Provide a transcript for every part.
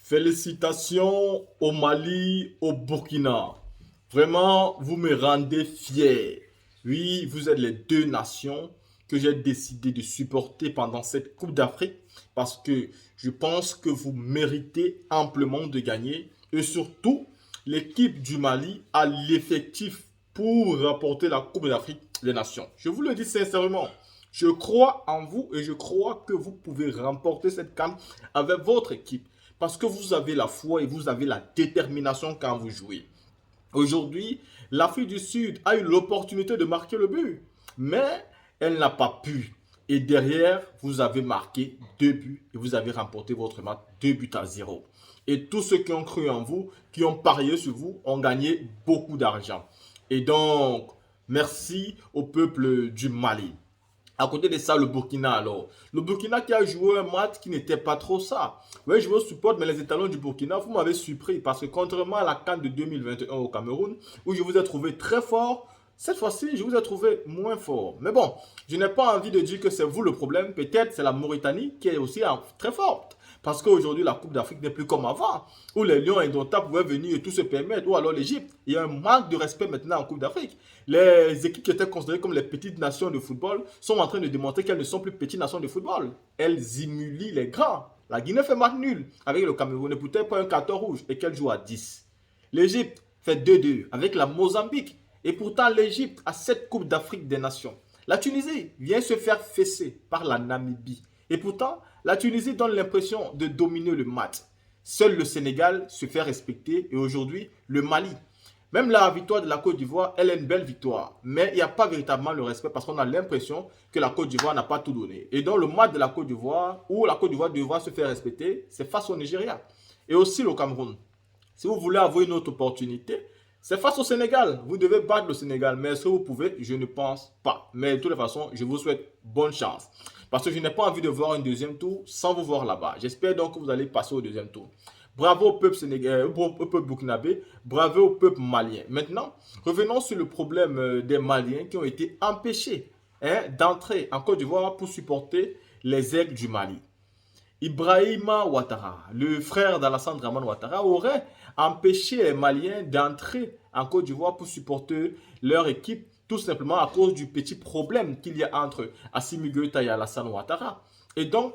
Félicitations au Mali, au Burkina. Vraiment, vous me rendez fier. Oui, vous êtes les deux nations que j'ai décidé de supporter pendant cette Coupe d'Afrique parce que je pense que vous méritez amplement de gagner et surtout, l'équipe du Mali a l'effectif pour remporter la Coupe d'Afrique des Nations. Je vous le dis sincèrement. Je crois en vous et je crois que vous pouvez remporter cette CAN avec votre équipe. Parce que vous avez la foi et vous avez la détermination quand vous jouez. Aujourd'hui, l'Afrique du Sud a eu l'opportunité de marquer le but, mais elle n'a pas pu. Et derrière, vous avez marqué 2 buts et vous avez remporté votre match 2 buts à 0. Et tous ceux qui ont cru en vous, qui ont parié sur vous, ont gagné beaucoup d'argent. Et donc, merci au peuple du Mali. À côté de ça, le Burkina alors. Le Burkina qui a joué un match qui n'était pas trop ça. Oui, je vous supporte, mais les étalons du Burkina, vous m'avez surpris. Parce que contrairement à la CAN de 2021 au Cameroun, où je vous ai trouvé très fort, cette fois-ci, je vous ai trouvé moins fort. Mais bon, je n'ai pas envie de dire que c'est vous le problème. Peut-être c'est la Mauritanie qui est aussi très forte. Parce qu'aujourd'hui, la Coupe d'Afrique n'est plus comme avant, où les Lions indomptables pouvaient venir et tout se permettre, ou alors l'Égypte. Il y a un manque de respect maintenant en Coupe d'Afrique. Les équipes qui étaient considérées comme les petites nations de football sont en train de démontrer qu'elles ne sont plus petites nations de football. Elles humilient les grands. La Guinée fait match nul avec le Cameroun et peut-être pas un carton rouge et qu'elle joue à 10. L'Égypte fait 2-2 avec la Mozambique et pourtant l'Égypte a 7 Coupes d'Afrique des Nations. La Tunisie vient se faire fesser par la Namibie. Et pourtant, la Tunisie donne l'impression de dominer le match. Seul le Sénégal se fait respecter et aujourd'hui, le Mali. Même la victoire de la Côte d'Ivoire, elle est une belle victoire. Mais il n'y a pas véritablement le respect parce qu'on a l'impression que la Côte d'Ivoire n'a pas tout donné. Et donc, le match de la Côte d'Ivoire, où la Côte d'Ivoire devra se faire respecter, c'est face au Nigeria. Et aussi le Cameroun. Si vous voulez avoir une autre opportunité, c'est face au Sénégal. Vous devez battre le Sénégal. Mais est-ce que vous pouvez? Je ne pense pas. Mais de toute façon, je vous souhaite bonne chance. Parce que je n'ai pas envie de voir un deuxième tour sans vous voir là-bas. J'espère donc que vous allez passer au deuxième tour. Bravo au peuple sénégalais, au peuple burkinabé, bravo au peuple malien. Maintenant, revenons sur le problème des Maliens qui ont été empêchés d'entrer en Côte d'Ivoire pour supporter les aigles du Mali. Ibrahima Ouattara, le frère d'Alassane Draman Ouattara, aurait empêché les Maliens d'entrer en Côte d'Ivoire pour supporter leur équipe, tout simplement à cause du petit problème qu'il y a entre Assimi Goïta et Alassane Ouattara. Et donc,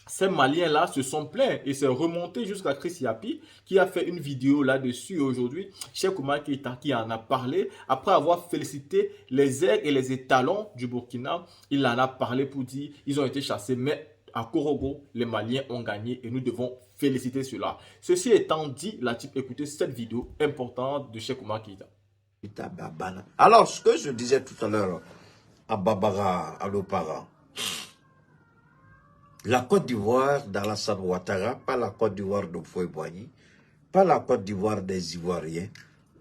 ces Maliens-là se sont plaints et c'est remonté jusqu'à Chris Yapi qui a fait une vidéo là-dessus aujourd'hui. Cheikh Oumar Keïta qui en a parlé après avoir félicité les aigles et les étalons du Burkina. Il en a parlé pour dire qu'ils ont été chassés, mais à Korogo, les Maliens ont gagné et nous devons féliciter cela. Ceci étant dit, la type, écoutez cette vidéo importante de Cheikh Oumar Keïta. Alors, ce que je disais tout à l'heure à Babara, à l'Opara, la Côte d'Ivoire d'Alassane Ouattara, pas la Côte d'Ivoire d'Houphouët-Boigny, pas la Côte d'Ivoire des Ivoiriens,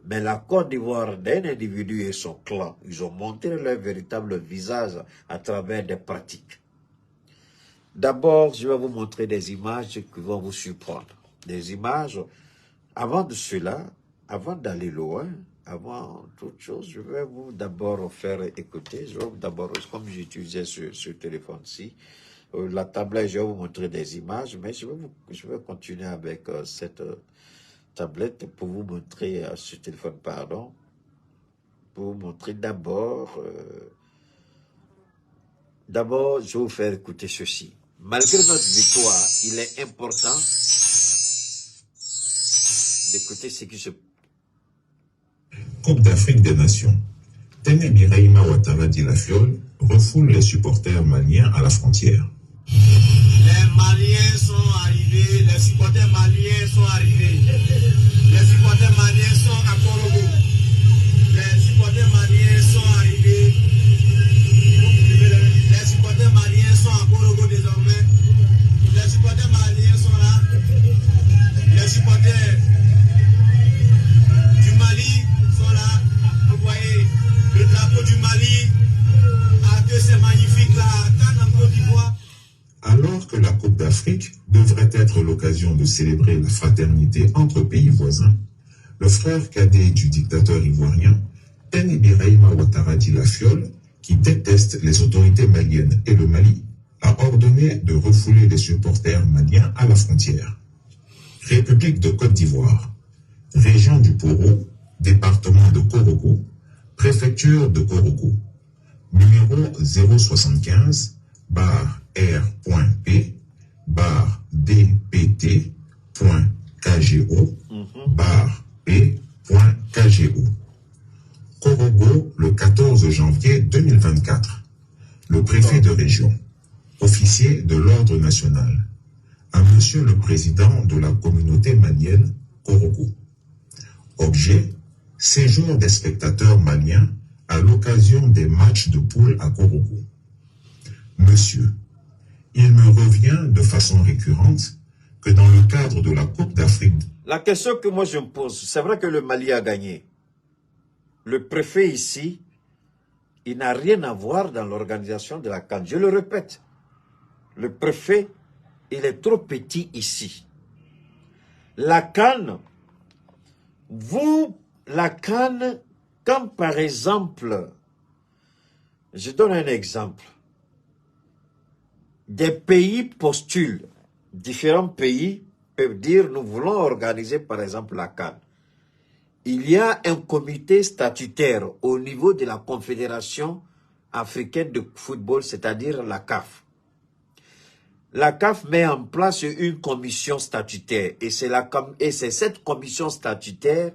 mais la Côte d'Ivoire d'un individu et son clan. Ils ont montré leur véritable visage à travers des pratiques. D'abord, je vais vous montrer des images qui vont vous surprendre. Des images, avant de cela, avant d'aller loin, avant toute chose, je vais vous d'abord faire écouter. Je vais d'abord, comme j'utilisais ce téléphone-ci, la tablette, je vais vous montrer des images, mais je vais continuer avec cette tablette pour vous montrer, ce téléphone, pardon, pour vous montrer d'abord, je vais vous faire écouter ceci. Malgré notre victoire, il est important d'écouter ce qui se passe. Coupe d'Afrique des Nations. Téné Birahima Ouattara dit la Fiole refoule les supporters maliens à la frontière. Les Maliens sont arrivés, les supporters maliens sont arrivés. Les supporters maliens sont à Korogo. Les supporters maliens sont arrivés. Les supporters maliens sont à Korogo désormais. Les supporters maliens sont là. Les supporters du Mali sont là. Vous voyez le drapeau du Mali. Ah, que c'est magnifique là. Quand en Côte d'Ivoire. Alors que la Coupe d'Afrique devrait être l'occasion de célébrer la fraternité entre pays voisins, le frère cadet du dictateur ivoirien, Téné Birahima Ouattara dit la Fiole, qui déteste les autorités maliennes et le Mali, a ordonné de refouler les supporters maliens à la frontière. République de Côte d'Ivoire, région du Poro, département de Korogo, préfecture de Korogo, numéro 075 R.P DPT.KGO P.KGO. Korogo, le 14 janvier 2024. Le préfet de région, officier de l'ordre national, à Monsieur le Président de la communauté malienne, Korogo. Objet, séjour des spectateurs maliens à l'occasion des matchs de poule à Korogo. Monsieur, il me revient de façon récurrente que dans le cadre de la Coupe d'Afrique... La question que moi je me pose, c'est vrai que le Mali a gagné. Le préfet ici, il n'a rien à voir dans l'organisation de la CAN. Je le répète, le préfet, il est trop petit ici. La CAN, quand par exemple, je donne un exemple, des pays postulent, différents pays peuvent dire nous voulons organiser par exemple la CAN. Il y a un comité statutaire au niveau de la Confédération africaine de football, c'est-à-dire la CAF. La CAF met en place une commission statutaire et c'est cette commission statutaire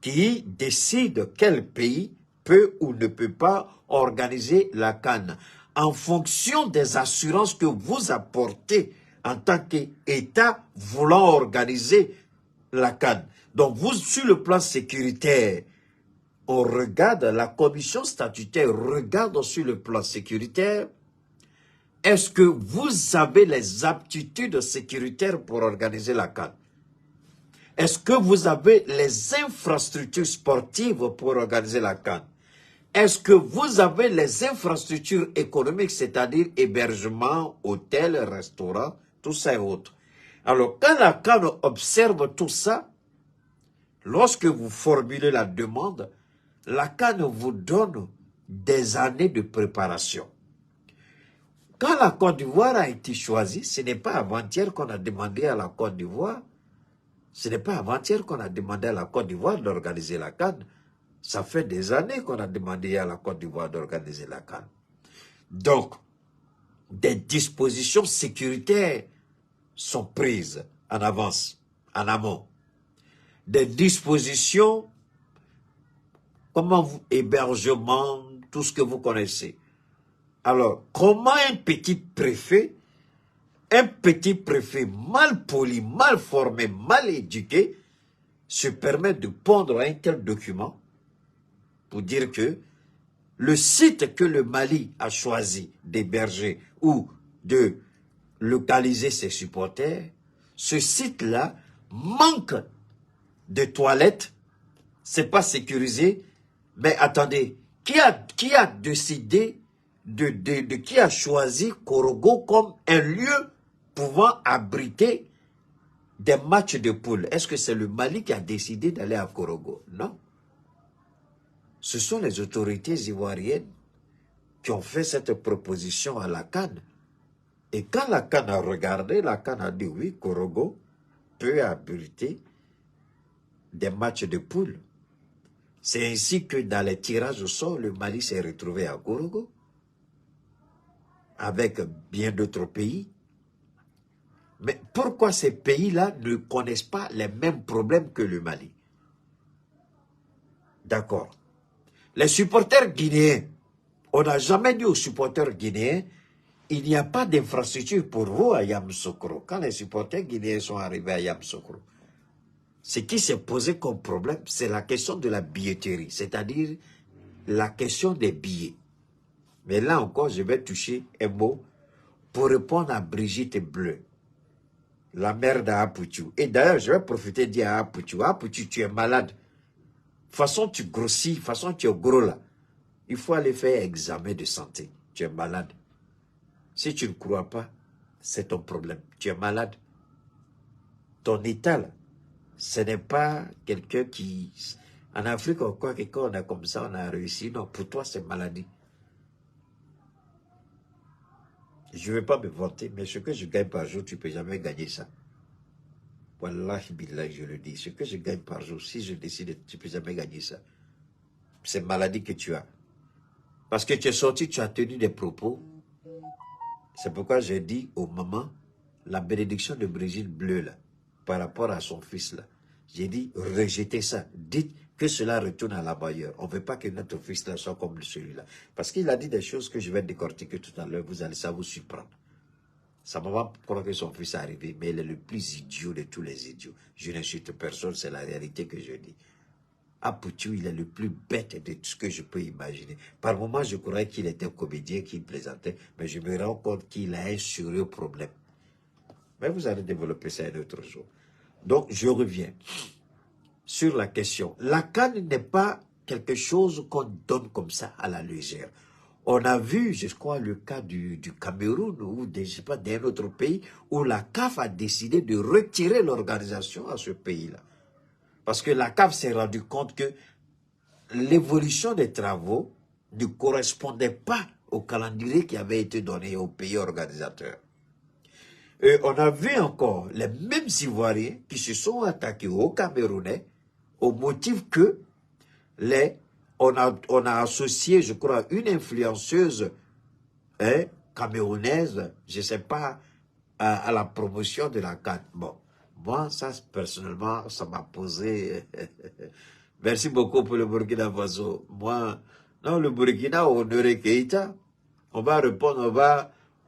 qui décide quel pays peut ou ne peut pas organiser la CAN en fonction des assurances que vous apportez en tant qu'État voulant organiser la CAN. Donc vous, sur le plan sécuritaire, on regarde, la commission statutaire regarde sur le plan sécuritaire, est-ce que vous avez les aptitudes sécuritaires pour organiser la CAN? Est-ce que vous avez les infrastructures sportives pour organiser la CAN? Est-ce que vous avez les infrastructures économiques, c'est-à-dire hébergement, hôtel, restaurant, tout ça et autres? Alors, quand la CAN observe tout ça, lorsque vous formulez la demande, la CAN vous donne des années de préparation. Quand la Côte d'Ivoire a été choisie, ce n'est pas avant-hier qu'on a demandé à la Côte d'Ivoire, ce n'est pas avant-hier qu'on a demandé à la Côte d'Ivoire d'organiser la CAN. Ça fait des années qu'on a demandé à la Côte d'Ivoire d'organiser la CAN. Donc, des dispositions sécuritaires sont prises en avance, en amont. Des dispositions, hébergement, tout ce que vous connaissez. Alors, comment un petit préfet mal poli, mal formé, mal éduqué, se permet de pondre un tel document pour dire que le site que le Mali a choisi d'héberger ou de localiser ses supporters, ce site-là manque de toilettes, c'est pas sécurisé, mais attendez, qui a décidé qui a choisi Korogo comme un lieu pouvant abriter des matchs de poule? Est-ce que c'est le Mali qui a décidé d'aller à Korogo? Non. Ce sont les autorités ivoiriennes qui ont fait cette proposition à la CAN. Et quand la CAN a regardé, la CAN a dit oui, Korogo peut abriter des matchs de poule. C'est ainsi que dans les tirages au sort, le Mali s'est retrouvé à Korogo, avec bien d'autres pays. Mais pourquoi ces pays-là ne connaissent pas les mêmes problèmes que le Mali? D'accord. Les supporters guinéens, on n'a jamais dit aux supporters guinéens, il n'y a pas d'infrastructure pour vous à Yamoussoukro. Quand les supporters guinéens sont arrivés à Yamoussoukro, ce qui s'est posé comme problème, c'est la question de la billetterie, c'est-à-dire la question des billets. Mais là encore, je vais toucher un mot pour répondre à Brigitte Bleu, la mère d'Apoutou. Et d'ailleurs, je vais profiter de dire à Apoutou, Apoutou, tu es malade. De toute façon, tu grossis, de toute façon, tu es gros là. Il faut aller faire un examen de santé. Tu es malade. Si tu ne crois pas, c'est ton problème. Tu es malade. Ton état là, ce n'est pas quelqu'un qui... En Afrique, on croit que quand on est comme ça, on a réussi. Non, pour toi, c'est maladie. Je ne vais pas me vanter, mais ce que je gagne par jour, tu ne peux jamais gagner ça. Wallahi billah, je le dis. Ce que je gagne par jour, si je décide, tu ne peux jamais gagner ça. C'est une maladie que tu as. Parce que tu es sorti, tu as tenu des propos. C'est pourquoi j'ai dit aux mamans, la bénédiction de Brigitte Bleu, là, par rapport à son fils, là. J'ai dit, rejetez ça. Dites que cela retourne à la bailleur. On ne veut pas que notre fils là soit comme celui-là. Parce qu'il a dit des choses que je vais décortiquer tout à l'heure. Ça vous surprendre. Sa maman croit que son fils est arrivé, mais il est le plus idiot de tous les idiots. Je n'insulte personne, c'est la réalité que je dis. Apoutou, il est le plus bête de tout ce que je peux imaginer. Par moments, je croyais qu'il était comédien, qu'il plaisantait, mais je me rends compte qu'il a un sérieux problème. Mais vous allez développer ça un autre jour. Donc, je reviens sur la question. La canne n'est pas quelque chose qu'on donne comme ça à la légère. On a vu, je crois, le cas du Cameroun ou je sais pas, d'un autre pays où la CAF a décidé de retirer l'organisation à ce pays-là. Parce que la CAF s'est rendu compte que l'évolution des travaux ne correspondait pas au calendrier qui avait été donné au pays organisateur. Et on a vu encore les mêmes Ivoiriens qui se sont attaqués aux Camerounais au motif que on a associé, je crois, une influenceuse camerounaise, je ne sais pas, à la promotion de la CAN. Bon, moi, ça, personnellement, ça m'a posé... Merci beaucoup pour le Burkina Faso. Moi, non, le Burkina, on aurait Keïta. On va répondre,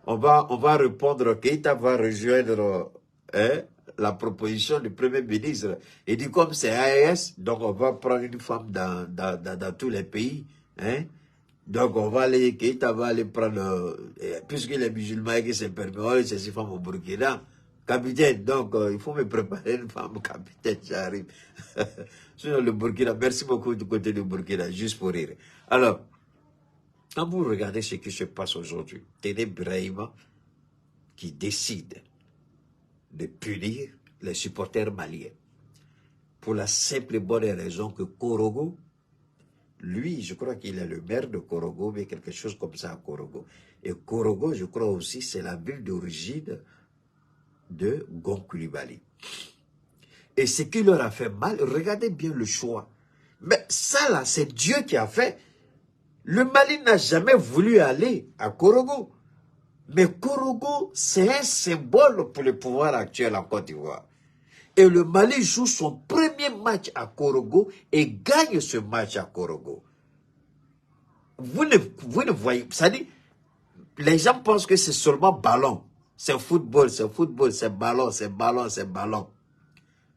on va répondre, Keïta va rejoindre la proposition du Premier ministre. Il dit comme c'est AES, donc on va prendre une femme dans tous les pays. Hein? Donc on va aller, Keïta va aller prendre, puisqu'il est musulman et qu'il s'est permis, on va aller chercher femme au Burkina. Capitaine, donc il faut me préparer une femme, capitaine, j'arrive. Sinon le Burkina, merci beaucoup du côté du Burkina, juste pour rire. Alors, quand vous regardez ce qui se passe aujourd'hui, Téné Brahima qui décide de punir les supporters maliens. Pour la simple et bonne raison que Korogo, lui, je crois qu'il est le maire de Korogo, mais quelque chose comme ça à Korogo. Et Korogo, je crois aussi, c'est la ville d'origine de Gonkoulibaly. Et ce qui leur a fait mal, regardez bien le choix. Mais ça là, c'est Dieu qui a fait. Le Mali n'a jamais voulu aller à Korogo. Mais Korogo, c'est un symbole pour le pouvoir actuel en Côte d'Ivoire. Et le Mali joue son premier match à Korogo et gagne ce match à Korogo. Vous ne voyez, ça dit, les gens pensent que c'est seulement ballon. C'est football, c'est ballon, c'est ballon, c'est ballon.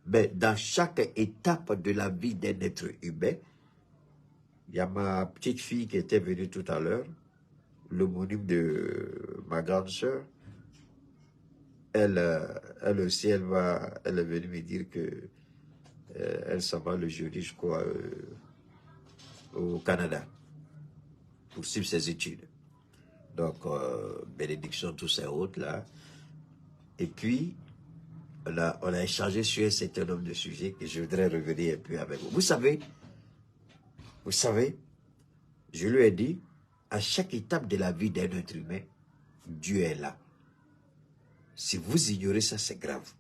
Mais dans chaque étape de la vie d'un être humain, il y a ma petite fille qui était venue tout à l'heure, l'homonyme de ma grande sœur. Elle aussi, elle est venue me dire que elle s'en va le jeudi, je crois, au Canada, pour suivre ses études. Donc, bénédiction, tous ces autres là. Et puis, on a échangé sur un certain nombre de sujets que je voudrais revenir un peu avec vous. Vous savez, je lui ai dit, à chaque étape de la vie d'un être humain, Dieu est là. Si vous ignorez ça, c'est grave.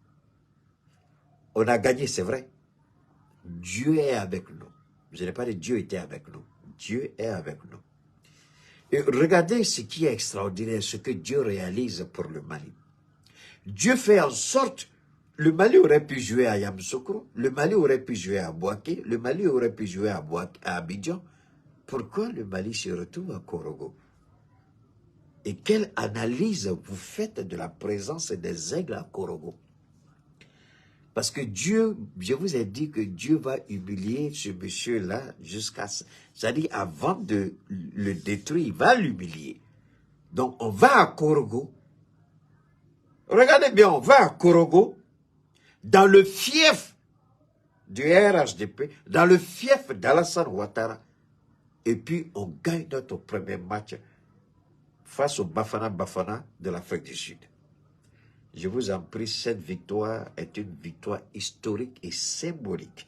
On a gagné, c'est vrai. Dieu est avec nous. Je n'ai pas dit Dieu était avec nous. Dieu est avec nous. Et regardez ce qui est extraordinaire, ce que Dieu réalise pour le Mali. Dieu fait en sorte, le Mali aurait pu jouer à Yamoussoukro, le Mali aurait pu jouer à Bouaké, le Mali aurait pu jouer à Abidjan. Pourquoi le Mali se retrouve à Korogo? Et quelle analyse vous faites de la présence des aigles à Korogo? Parce que Dieu, je vous ai dit que Dieu va humilier ce monsieur-là jusqu'à... C'est-à-dire, avant de le détruire, il va l'humilier. Donc, on va à Korogo. Regardez bien, on va à Korogo, dans le fief du RHDP, dans le fief d'Alassane Ouattara. Et puis, on gagne notre premier match face au Bafana Bafana de l'Afrique du Sud. Je vous en prie, cette victoire est une victoire historique et symbolique.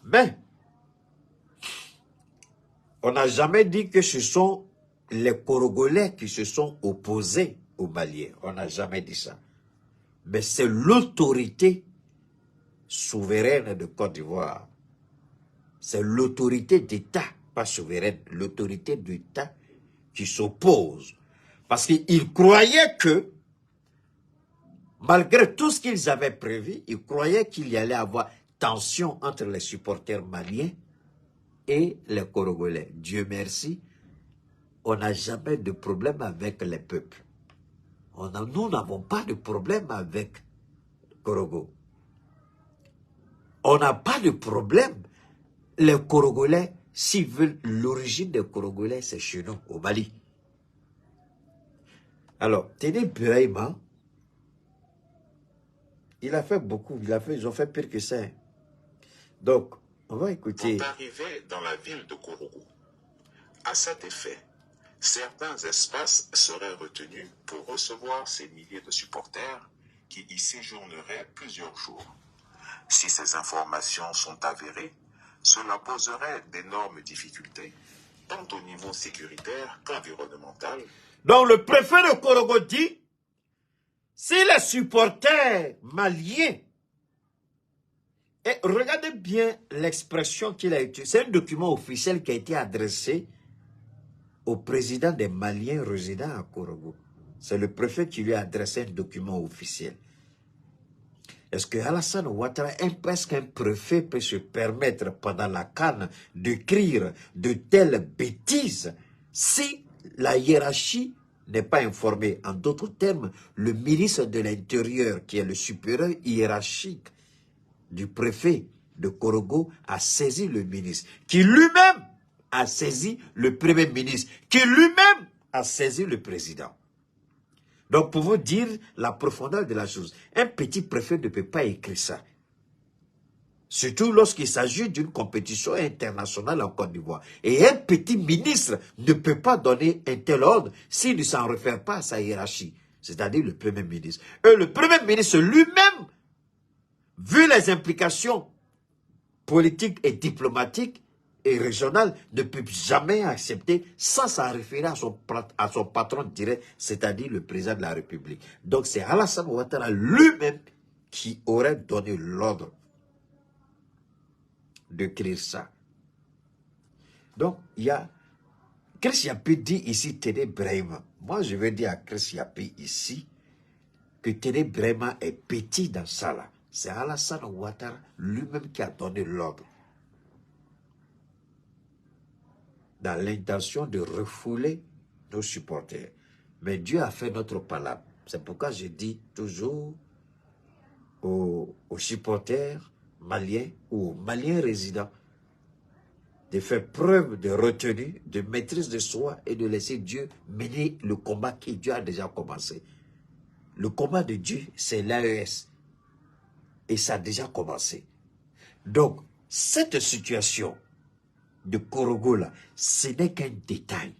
Mais, on n'a jamais dit que ce sont les Korogolais qui se sont opposés aux Maliens. On n'a jamais dit ça. mais c'est l'autorité souveraine de Côte d'Ivoire. C'est l'autorité d'État, pas souveraine, l'autorité d'État qui s'oppose. Parce qu'ils croyaient que, malgré tout ce qu'ils avaient prévu, ils croyaient qu'il y allait avoir tension entre les supporters maliens et les Congolais. Dieu merci, on n'a jamais de problème avec les peuples. Nous n'avons pas de problème avec Korogo. On n'a pas de problème. Les Congolais, s'ils veulent l'origine des Congolais, c'est chez nous, au Mali. Alors, Téné Birahima, il a fait beaucoup, ils ont fait pire que ça. Donc, on va écouter. Sont arrivés dans la ville de Korogo. À cet effet, certains espaces seraient retenus pour recevoir ces milliers de supporters qui y séjourneraient plusieurs jours. Si ces informations sont avérées, cela poserait d'énormes difficultés, tant au niveau sécuritaire qu'environnemental. Donc le préfet de Korogo dit, si les supporters maliens, et regardez bien l'expression qu'il a utilisée, c'est un document officiel qui a été adressé au président des Maliens résidant à Korogo. C'est le préfet qui lui a adressé un document officiel. Est-ce que Alassane Ouattara, presque un préfet, peut se permettre pendant la CAN d'écrire de telles bêtises si la hiérarchie n'est pas informée? En d'autres termes, le ministre de l'Intérieur, qui est le supérieur hiérarchique du préfet de Korogo, a saisi le ministre, qui lui-même a saisi le premier ministre, qui lui-même a saisi le président. Donc, pour vous dire la profondeur de la chose, un petit préfet ne peut pas écrire ça. Surtout lorsqu'il s'agit d'une compétition internationale en Côte d'Ivoire. Et un petit ministre ne peut pas donner un tel ordre s'il ne s'en réfère pas à sa hiérarchie, c'est-à-dire le premier ministre. Et le premier ministre lui-même, vu les implications politiques et diplomatiques et régionales, ne peut jamais accepter sans s'en référer à son patron direct, c'est-à-dire le président de la République. Donc c'est Alassane Ouattara lui-même qui aurait donné l'ordre d'écrire ça. Donc il y a Chris Yapi dit ici Téné Birahima. Moi je veux dire à Chris Yapi ici que Téné Birahima est petit dans ça là. C'est Alassane Ouattara lui-même qui a donné l'ordre, dans l'intention de refouler nos supporters. Mais Dieu a fait notre palabre. C'est pourquoi je dis toujours aux supporters maliens ou aux Maliens résidents de faire preuve de retenue, de maîtrise de soi et de laisser Dieu mener le combat que Dieu a déjà commencé. Le combat de Dieu, c'est l'AES. Et ça a déjà commencé. Donc, cette situation de Korogo là, ce n'est qu'un détail.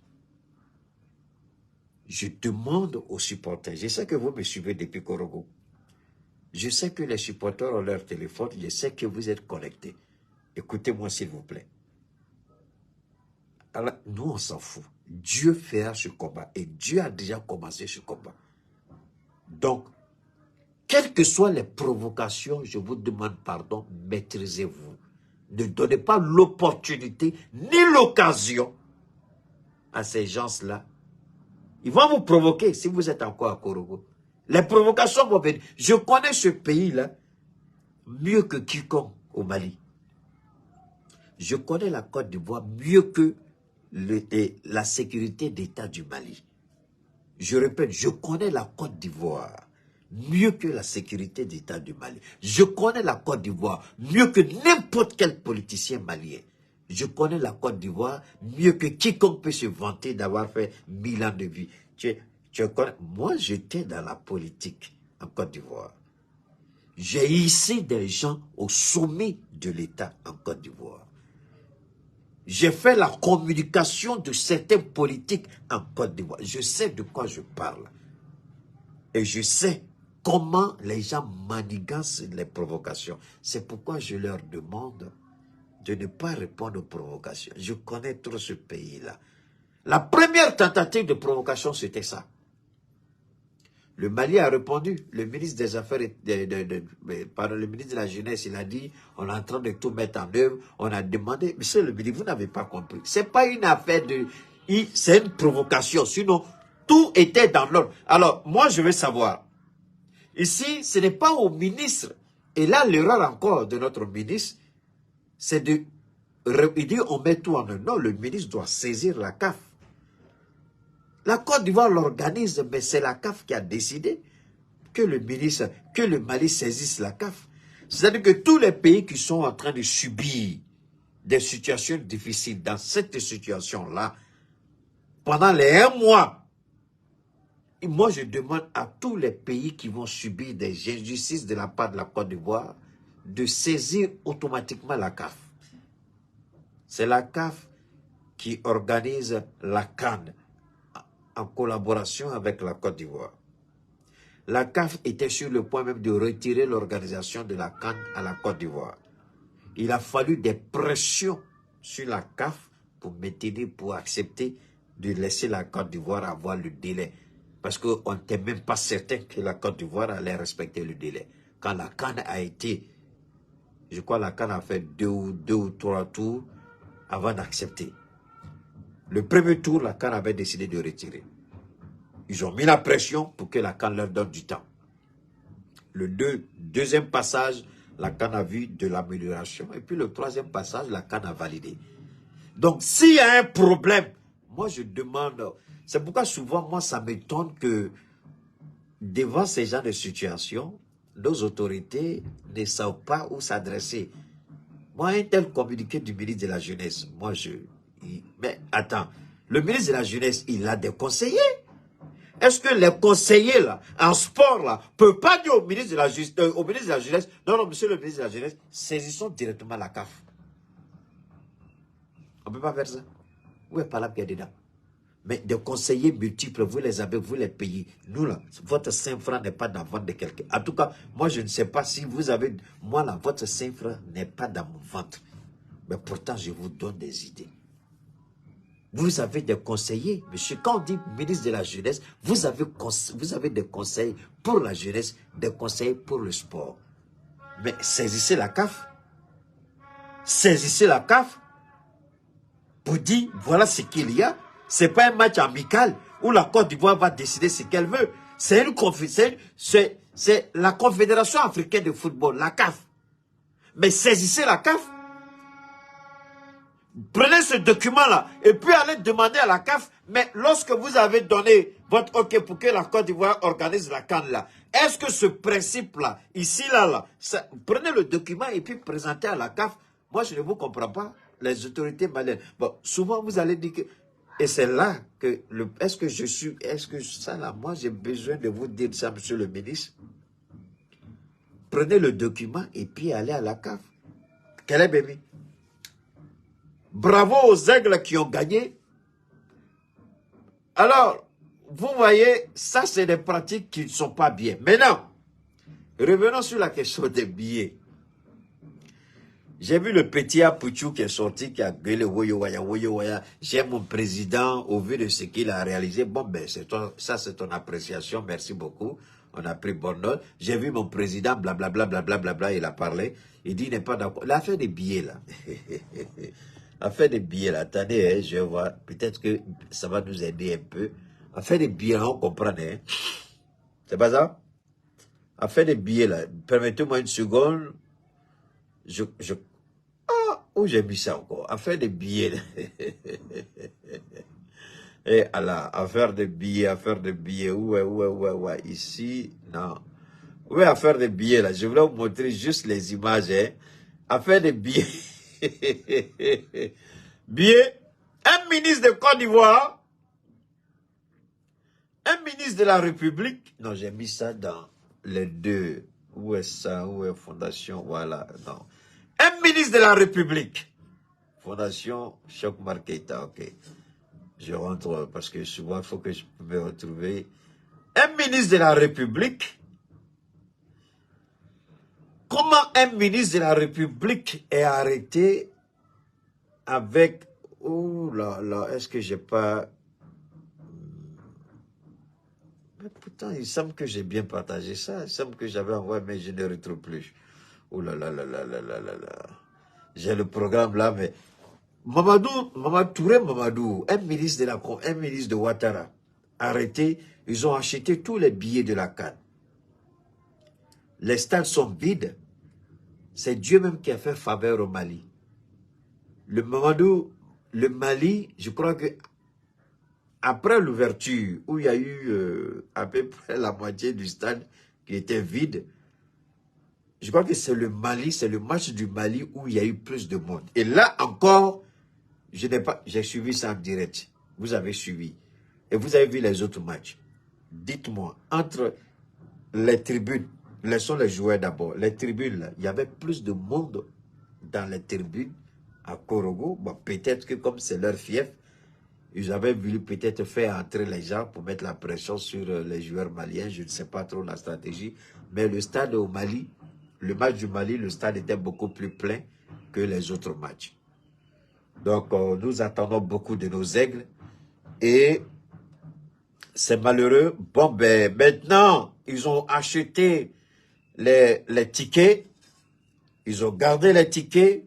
Je demande aux supporters, je sais que vous me suivez depuis Korogo, je sais que les supporters ont leur téléphone, je sais que vous êtes connectés. Écoutez-moi s'il vous plaît. Alors, nous on s'en fout. Dieu fera ce combat et Dieu a déjà commencé ce combat. Donc, quelles que soient les provocations, je vous demande pardon, maîtrisez-vous. Ne donnez pas l'opportunité ni l'occasion à ces gens-là. Ils vont vous provoquer si vous êtes encore à Korogo. Les provocations vont venir. Je connais ce pays-là mieux que quiconque au Mali. Je connais la Côte d'Ivoire mieux que la sécurité d'État du Mali. Je répète, je connais la Côte d'Ivoire mieux que la sécurité d'État du Mali. Je connais la Côte d'Ivoire mieux que n'importe quel politicien malien. Je connais la Côte d'Ivoire mieux que quiconque peut se vanter d'avoir fait 1000 ans de vie. Moi, j'étais dans la politique en Côte d'Ivoire. J'ai hissé des gens au sommet de l'État en Côte d'Ivoire. J'ai fait la communication de certains politiques en Côte d'Ivoire. Je sais de quoi je parle. Et je sais comment les gens manigancent les provocations. C'est pourquoi je leur demande de ne pas répondre aux provocations. Je connais trop ce pays-là. La première tentative de provocation, c'était ça. Le Mali a répondu. Le ministre des Affaires, pardon, le ministre de la Jeunesse, il a dit, on est en train de tout mettre en œuvre. On a demandé, monsieur le ministre, vous n'avez pas compris. C'est pas une affaire de... C'est une provocation. Sinon, tout était dans l'ordre. Alors, moi, je veux savoir. Ici, ce n'est pas au ministre. Et là, l'erreur encore de notre ministre, c'est de... Il dit, on met tout en œuvre. Non, le ministre doit saisir la CAF. La Côte d'Ivoire l'organise, mais c'est la CAF qui a décidé que le Mali saisisse la CAF. C'est-à-dire que tous les pays qui sont en train de subir des situations difficiles dans cette situation-là, pendant les 1 mois, et moi je demande à tous les pays qui vont subir des injustices de la part de la Côte d'Ivoire de saisir automatiquement la CAF. C'est la CAF qui organise la CAN en collaboration avec la Côte d'Ivoire. La CAF était sur le point même de retirer l'organisation de la CAN à la Côte d'Ivoire. Il a fallu des pressions sur la CAF pour maintenir, pour accepter de laisser la Côte d'Ivoire avoir le délai. Parce qu'on n'était même pas certain que la Côte d'Ivoire allait respecter le délai. Quand la CAN a été, je crois la CAN a fait 2 ou 3 tours avant d'accepter. Le premier tour, la CAN avait décidé de retirer. Ils ont mis la pression pour que la CAN leur donne du temps. Le deuxième passage, la CAN a vu de l'amélioration. Et puis le troisième passage, la CAN a validé. Donc, s'il y a un problème, moi je demande... C'est pourquoi souvent, moi, ça m'étonne que devant ces genres de situations, nos autorités ne savent pas où s'adresser. Moi, un tel communiqué du ministre de la Jeunesse, mais attends, le ministre de la Jeunesse, il a des conseillers. Est-ce que les conseillers, là, en sport, là, ne peuvent pas dire au ministre de la Jeunesse, non, monsieur le ministre de la Jeunesse, saisissons directement la CAF. On ne peut pas faire ça. Où est Palap qui est dedans? Mais des conseillers multiples, vous les avez, vous les payez. Nous, là, votre 5 francs n'est pas dans le ventre de quelqu'un. En tout cas, moi, je ne sais pas si vous avez... Moi, là, votre 5 francs n'est pas dans mon ventre. Mais pourtant, je vous donne des idées. Vous avez des conseillers. Monsieur, quand on dit ministre de la Jeunesse, vous avez des conseils pour la jeunesse, des conseils pour le sport. Mais saisissez la CAF. Saisissez la CAF pour dire, voilà ce qu'il y a. Ce n'est pas un match amical où la Côte d'Ivoire va décider ce qu'elle veut. C'est la Confédération africaine de football, la CAF. Mais saisissez la CAF. Prenez ce document-là et puis allez demander à la CAF, mais lorsque vous avez donné votre OK pour que la Côte d'Ivoire organise la CAN là, est-ce que ce principe-là, ici, là, prenez le document et puis présentez à la CAF. Moi, je ne vous comprends pas, les autorités maliennes. Bon, souvent, vous allez dire que... Et c'est là que... Est-ce que ça, là, moi, j'ai besoin de vous dire ça, monsieur le ministre. Prenez le document et puis allez à la CAF. Quel est, bébé? Bravo aux aigles qui ont gagné. Alors, vous voyez, ça c'est des pratiques qui ne sont pas bien. Maintenant, revenons sur la question des billets. J'ai vu le petit Apouchou qui est sorti, qui a gueulé woyo waya. J'aime mon président au vu de ce qu'il a réalisé. Bon, ben, ça c'est ton appréciation, merci beaucoup. On a pris bonne note. J'ai vu mon président, blablabla, il a parlé. Il dit, il n'est pas d'accord. Il a fait des billets là. À faire des billets là, attendez, hein, je vais voir, peut-être que ça va nous aider un peu. À faire des billets là, on comprend, hein. C'est pas ça? À faire des billets là, permettez-moi une seconde. Ah, où j'ai mis ça encore? À faire des billets là. Et Allah, à faire des billets, où est, ici, non. Où est à faire des billets là? Je voulais vous montrer juste les images, hein. À faire des billets. Bien, un ministre de Côte d'Ivoire, un ministre de la République, non, j'ai mis ça dans les deux, où est ça, où est Fondation, voilà, non, un ministre de la République, Fondation Choc Marqueta, ok, je rentre parce que souvent il faut que je me retrouve, un ministre de la République. Comment un ministre de la République est arrêté avec... Oh là là, est-ce que j'ai pas... pourtant, il semble que j'ai bien partagé ça. Il semble que j'avais envoyé, mais je ne retrouve plus. Oh là là là là là là là là. J'ai le programme là, mais... Mamadou Touré Mamadou, un ministre de Ouattara, arrêté, ils ont acheté tous les billets de la CAN. Les stades sont vides. C'est Dieu même qui a fait faveur au Mali. Le Mali, je crois que après l'ouverture, où il y a eu à peu près la moitié du stade qui était vide, je crois que c'est le Mali, c'est le match du Mali où il y a eu plus de monde. Et là encore, j'ai suivi ça en direct. Vous avez suivi. Et vous avez vu les autres matchs. Dites-moi, entre les tribunes, laissons les joueurs d'abord. Les tribunes, là, il y avait plus de monde dans les tribunes à Korogo. Bon, peut-être que comme c'est leur fief, ils avaient voulu peut-être faire entrer les gens pour mettre la pression sur les joueurs maliens. Je ne sais pas trop la stratégie. Mais le stade au Mali, le match du Mali, le stade était beaucoup plus plein que les autres matchs. Donc, nous attendons beaucoup de nos aigles. Et c'est malheureux. Bon, ben, maintenant, ils ont acheté les tickets. Ils ont gardé les tickets.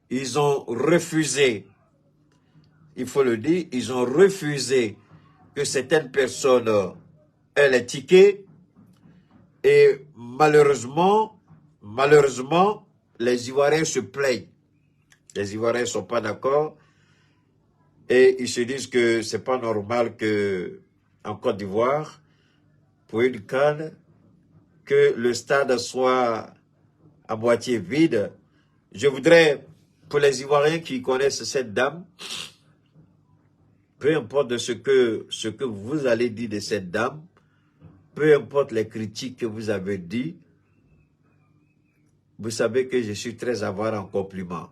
Ils ont refusé, il faut le dire, ils ont refusé que certaines personnes aient les tickets. Et malheureusement, les Ivoiriens se plaignent. Les Ivoiriens ne sont pas d'accord. Et ils se disent que c'est pas normal que en Côte d'Ivoire, pour une CAN, que le stade soit à moitié vide. Je voudrais, pour les Ivoiriens qui connaissent cette dame, peu importe ce que vous allez dire de cette dame, peu importe les critiques que vous avez dit, vous savez que je suis très avare en compliments.